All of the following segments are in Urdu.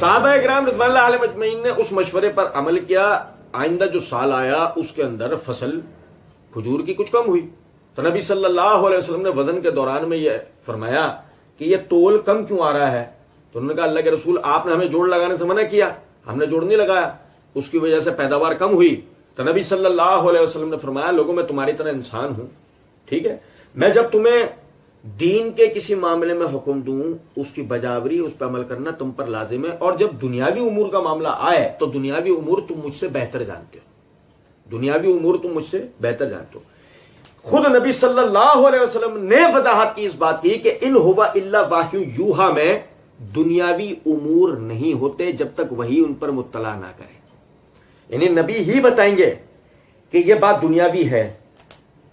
صحابہ کرام رضوان اللہ علیہم اجمعین نے اس مشورے پر عمل کیا. آئندہ جو سال آیا اس کے اندر فصل کھجور کی کچھ کم ہوئی تو نبی صلی اللہ علیہ وسلم نے وزن کے دوران میں یہ فرمایا کہ یہ تول کم کیوں آ رہا ہے؟ تو انہوں نے کہا اللہ کے رسول آپ نے ہمیں جوڑ لگانے سے منع کیا, ہم نے جوڑ نہیں لگایا, اس کی وجہ سے پیداوار کم ہوئی. تو نبی صلی اللہ علیہ وسلم نے فرمایا لوگوں میں تمہاری طرح انسان ہوں, ٹھیک ہے, میں جب تمہیں دین کے کسی معاملے میں حکم دوں اس کی بجاوری اس پہ عمل کرنا تم پر لازم ہے, اور جب دنیاوی امور کا معاملہ آئے تو دنیاوی امور تم مجھ سے بہتر جانتے ہو, دنیاوی امور تم مجھ سے بہتر جانتے ہو. خود نبی صلی اللہ علیہ وسلم نے وضاحت کی اس بات کی کہ ان ہوا الا واحی یوحا میں دنیاوی امور نہیں ہوتے جب تک وہی ان پر مطلع نہ کرے. یعنی نبی ہی بتائیں گے کہ یہ بات دنیاوی ہے,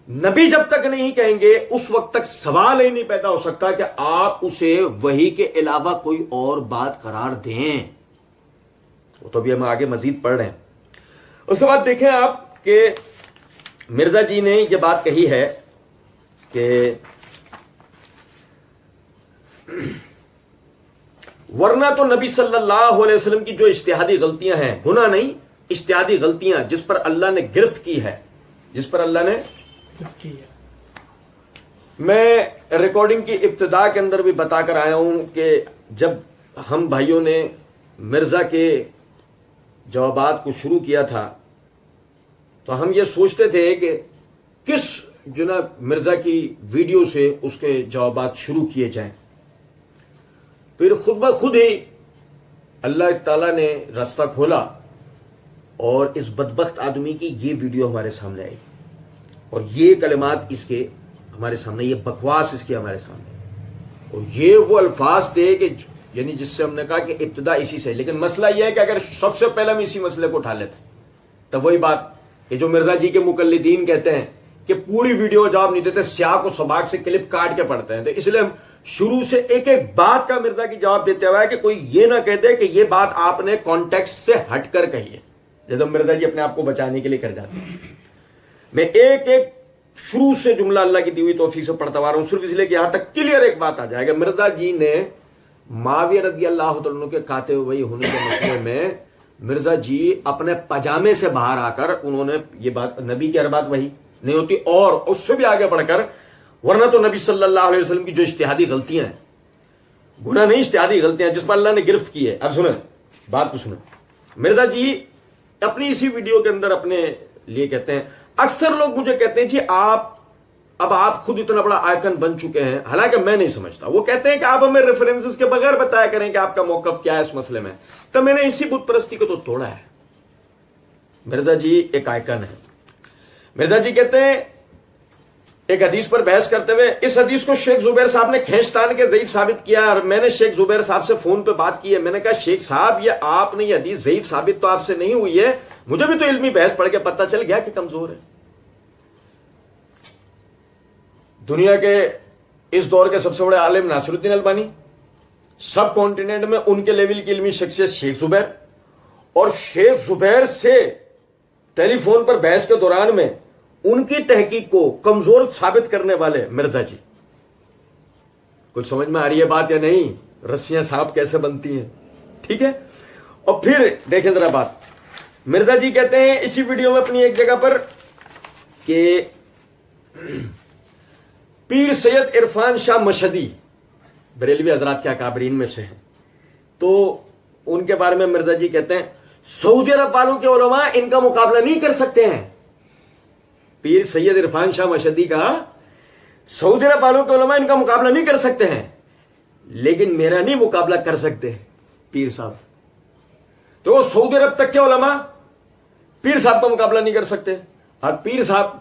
نبی جب تک نہیں کہیں گے اس وقت تک سوال ہی نہیں پیدا ہو سکتا کہ آپ اسے وحی کے علاوہ کوئی اور بات قرار دیں. وہ تو ابھی ہم آگے مزید پڑھ رہے ہیں. اس کے بعد دیکھیں آپ کہ مرزا جی نے یہ بات کہی ہے کہ ورنہ تو نبی صلی اللہ علیہ وسلم کی جو اجتہادی غلطیاں ہیں, گناہ نہیں اجتہادی غلطیاں جس پر اللہ نے گرفت کی ہے, جس پر اللہ نے میں ریکارڈنگ کی ابتدا کے اندر بھی بتا کر آیا ہوں کہ جب ہم بھائیوں نے مرزا کے جوابات کو شروع کیا تھا تو ہم یہ سوچتے تھے کہ کس جناب مرزا کی ویڈیو سے اس کے جوابات شروع کیے جائیں. پھر خود بخود ہی اللہ تعالیٰ نے راستہ کھولا اور اس بدبخت آدمی کی یہ ویڈیو ہمارے سامنے آئی اور یہ کلمات اس کے ہمارے سامنے, یہ بکواس اس کے ہمارے سامنے, اور یہ وہ الفاظ تھے کہ یعنی جس سے ہم نے کہا کہ ابتدا اسی سے. لیکن مسئلہ یہ ہے کہ اگر سب سے پہلے ہم اسی مسئلے کو اٹھا لیتے تو وہی بات کہ جو مرزا جی کے مقلدین کہتے ہیں کہ پوری ویڈیو جواب نہیں دیتے, سیاق و سباق سے کلپ کاٹ کے پڑھتے ہیں, تو اس لیے ہم شروع سے ایک ایک بات کا مرزا کی جواب دیتے ہوا ہے کہ کوئی یہ نہ کہہ دے کہ یہ بات آپ نے کانٹیکسٹ سے ہٹ کر کہی ہے, جیسے مرزا جی اپنے آپ کو بچانے کے لیے کر جاتے ہیں. میں ایک ایک شروع سے جملہ اللہ کی دی ہوئی توفیق سے پڑھتا آ رہا ہوں صرف اس لیے کہ یہاں تک کلیئر ایک بات آ جائے گا. مرزا جی نے معاویہ رضی اللہ عنہ کے قاتل وحی ہونے کے مسئلے میں مرزا جی اپنے پجامے سے باہر آ کر انہوں نے یہ بات, نبی کی ہر بات وہی نہیں ہوتی, اور اس سے بھی آگے بڑھ کر ورنہ تو نبی صلی اللہ علیہ وسلم کی جو اجتہادی غلطیاں ہیں, گناہ نہیں اجتہادی غلطیاں جس پر اللہ نے گرفت کی ہے. اب سنیں بات کو سنیں. مرزا جی اپنی اسی ویڈیو کے اندر اپنے لیے کہتے ہیں, اکثر لوگ مجھے کہتے ہیں جی آپ خود اتنا بڑا آئیکن بن چکے ہیں, حالانکہ میں نہیں سمجھتا. وہ کہتے ہیں کہ آپ ہمیں ریفرنسز کے بغیر بتایا کریں کہ آپ کا موقف کیا ہے اس مسئلے میں. تو میں نے اسی بت پرستی کو تو توڑا ہے. مرزا جی ایک آئیکن ہے. مرزا جی کہتے ہیں ایک حدیث پر بحث کرتے ہوئے, اس حدیث کو شیخ زبیر صاحب نے کھینچتان کے ضعیف ثابت کیا, اور میں نے شیخ زبیر صاحب سے فون پہ بات کی ہے. میں نے کہا شیخ صاحب یہ آپ نے یہ حدیث ضعیف ثابت تو آپ سے نہیں ہوئی ہے, مجھے بھی تو علمی بحث پڑھ کے پتہ چل گیا کہ کمزور ہے. دنیا کے اس دور کے سب سے بڑے عالم ناصر الدین البانی, سب کانٹیننٹ میں ان کے لیول کی علمی شخصیت شیخ زبیر, اور شیخ زبیر سے ٹیلی فون پر بحث کے دوران میں ان کی تحقیق کو کمزور ثابت کرنے والے مرزا جی. کچھ سمجھ میں آ رہی ہے بات یا نہیں؟ رسیاں صاحب کیسے بنتی ہیں, ٹھیک ہے. اور پھر دیکھیں ذرا بات, مرزا جی کہتے ہیں اسی ویڈیو میں اپنی ایک جگہ پر کہ پیر سید عرفان شاہ مشہدی بریلوی حضرات کے اکابرین میں سے ہیں, تو ان کے بارے میں مرزا جی کہتے ہیں سعودی عرب والوں کے علماء ان کا مقابلہ نہیں کر سکتے ہیں. پیر سید عرفان شاہ مشہدی کا سعودی عرب والوں کے علماء ان کا مقابلہ نہیں کر سکتے ہیں, لیکن میرا نہیں مقابلہ کر سکتے پیر صاحب. تو وہ سعودی عرب تک کے علماء پیر صاحب کا مقابلہ نہیں کر سکتے, اور پیر صاحب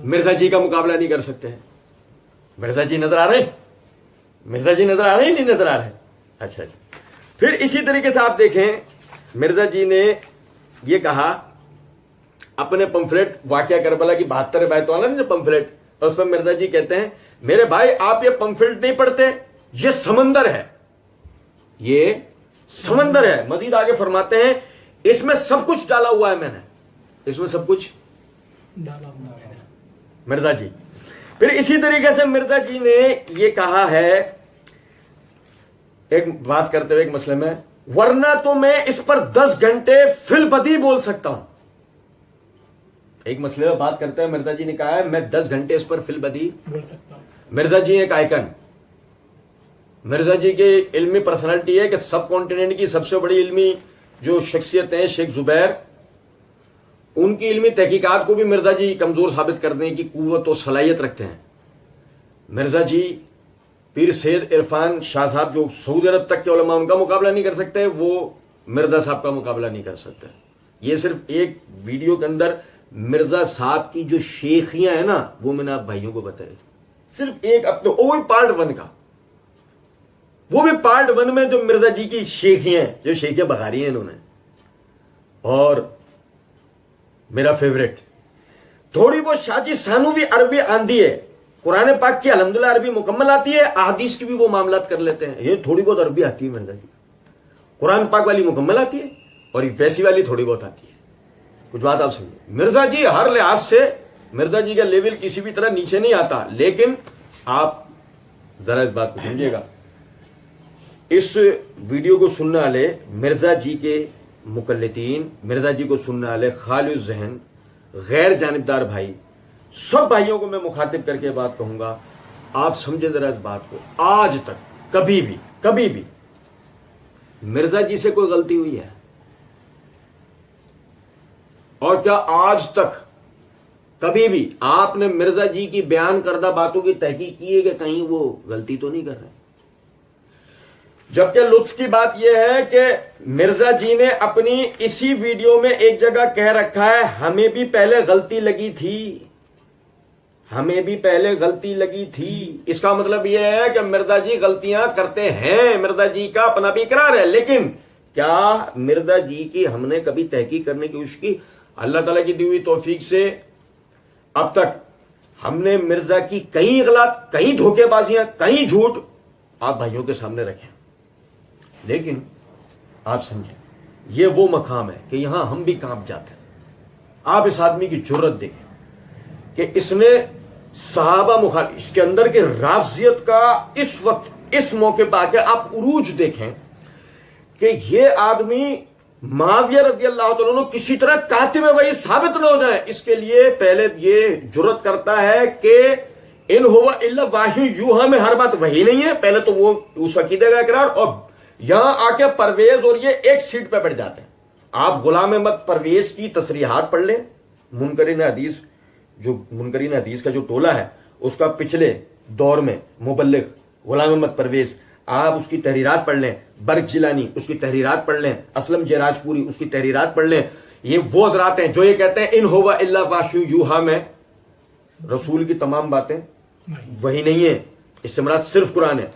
مرزا جی کا مقابلہ نہیں کر سکتے ہیں. مرزا جی نظر آ رہے ہیں؟ مرزا جی نظر آ رہے ہیں نہیں نظر آ رہے؟ اچھا جی. پھر اسی طریقے سے آپ دیکھیں مرزا جی نے یہ کہا اپنے پمفلیٹ واقعہ کربلا کی 72 بیتوں والا جو پمفلیٹ, اس پر مرزا جی کہتے ہیں میرے بھائی آپ یہ پمفلیٹ نہیں پڑھتے, یہ سمندر ہے, یہ سمندر ہے. مزید آگے فرماتے ہیں اس میں سب کچھ ڈالا ہوا ہے میں نے, اس میں سب کچھ ڈالا ہوا ہے مرزا جی. پھر اسی طریقے سے مرزا جی نے یہ کہا ہے ایک بات کرتے ہوئے ایک مسئلے میں ورنہ تو میں اس پر 10 گھنٹے فی البدی بول سکتا ہوں. ایک مسئلے میں بات کرتے ہیں, مرزا جی نے کہا ہے میں 10 گھنٹے اس پر فی البدی بول سکتا ہوں. مرزا جی ایک آئیکن, مرزا جی کی علمی پرسنالٹی ہے کہ سب کانٹیننٹ کی سب سے بڑی علمی جو شخصیت ہیں شیخ زبیر, ان کی علمی تحقیقات کو بھی مرزا جی کمزور ثابت کرنے کی قوت و صلاحیت رکھتے ہیں. مرزا جی پیر سید عرفان شاہ صاحب جو سعودی عرب تک کے علماء ان کا مقابلہ نہیں کر سکتے, وہ مرزا صاحب کا مقابلہ نہیں کر سکتے. یہ صرف ایک ویڈیو کے اندر مرزا صاحب کی جو شیخیاں ہیں نا وہ میں نے آپ بھائیوں کو بتائی, صرف ایک اپنے وہ بھی پارٹ 1 کا, وہ بھی پارٹ 1 میں جو مرزا جی کی شیخیاں جو شیخیاں بخاری ہیں انہوں نے. اور میرا فیوریٹ تھوڑی بہت شاجی سانوی عربی آندھی ہے, قرآن پاک کی الحمدللہ عربی مکمل آتی ہے, احادیث کی بھی وہ معاملات کر لیتے ہیں. یہ تھوڑی بہت عربی آتی ہے مرزا جی, قرآن پاک والی مکمل آتی ہے اور یہ ویسی والی تھوڑی بہت آتی ہے. کچھ بات آپ سمجھیں, مرزا جی ہر لحاظ سے مرزا جی کا لیول کسی بھی طرح نیچے نہیں آتا. لیکن آپ ذرا اس بات کو سمجھیے گا, اس ویڈیو کو سننے والے مرزا جی کے مقلدین, مرزا جی کو سننے والے خالی الذہن غیر جانبدار بھائی, سب بھائیوں کو میں مخاطب کر کے بات کہوں گا, آپ سمجھیں ذرا اس بات کو. آج تک کبھی بھی مرزا جی سے کوئی غلطی ہوئی ہے؟ اور کیا آج تک کبھی بھی آپ نے مرزا جی کی بیان کردہ باتوں کی تحقیق کی ہے کہ کہیں وہ غلطی تو نہیں کر رہے؟ جبکہ لطف کی بات یہ ہے کہ مرزا جی نے اپنی اسی ویڈیو میں ایک جگہ کہہ رکھا ہے ہمیں بھی پہلے غلطی لگی تھی, ہمیں بھی پہلے غلطی لگی تھی. اس کا مطلب یہ ہے کہ مرزا جی غلطیاں کرتے ہیں, مرزا جی کا اپنا بھی اقرار ہے. لیکن کیا مرزا جی کی ہم نے کبھی تحقیق کرنے کی کوشش کی؟ اللہ تعالیٰ کی دی ہوئی توفیق سے اب تک ہم نے مرزا کی کئی غلط, کئی دھوکے بازیاں, کئی جھوٹ آپ بھائیوں کے سامنے رکھے. لیکن آپ سمجھیں یہ وہ مقام ہے کہ یہاں ہم بھی کانپ جاتے ہیں. آپ اس آدمی کی جرت دیکھیں کہ اس نے صحابہ مخالف, اس کے اندر کے رافضیت کا اس وقت اس موقع پہ آ کے آپ عروج دیکھیں کہ یہ آدمی معاویہ رضی اللہ تعالیٰ عنہ کسی طرح کاتب وحی ثابت نہ ہو جائے, اس کے لیے پہلے یہ جرت کرتا ہے کہ ان ہوا الا واحی یوحا میں ہر بات وہی نہیں ہے. پہلے تو وہ اس عقیدے کا اقرار, اور یہاں آ کے پرویز اور یہ ایک سیٹ پہ بیٹھ جاتے ہیں. آپ غلام احمد پرویز کی تصریحات پڑھ لیں, منکرین حدیث, جو منکرین حدیث کا جو ٹولہ ہے اس کا پچھلے دور میں مبلغ غلام احمد پرویز, آپ اس کی تحریرات پڑھ لیں, برق جیلانی اس کی تحریرات پڑھ لیں, اسلم جیراج پوری اس کی تحریرات پڑھ لیں. یہ وہ حضرات ہیں جو یہ کہتے ہیں ان ہوا الا واحی یوحا میں رسول کی تمام باتیں وہی نہیں ہے, اس سے مراد صرف قرآن ہے.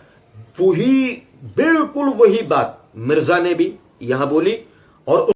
وہی بالکل وہی بات مرزا نے بھی یہاں بولی, اور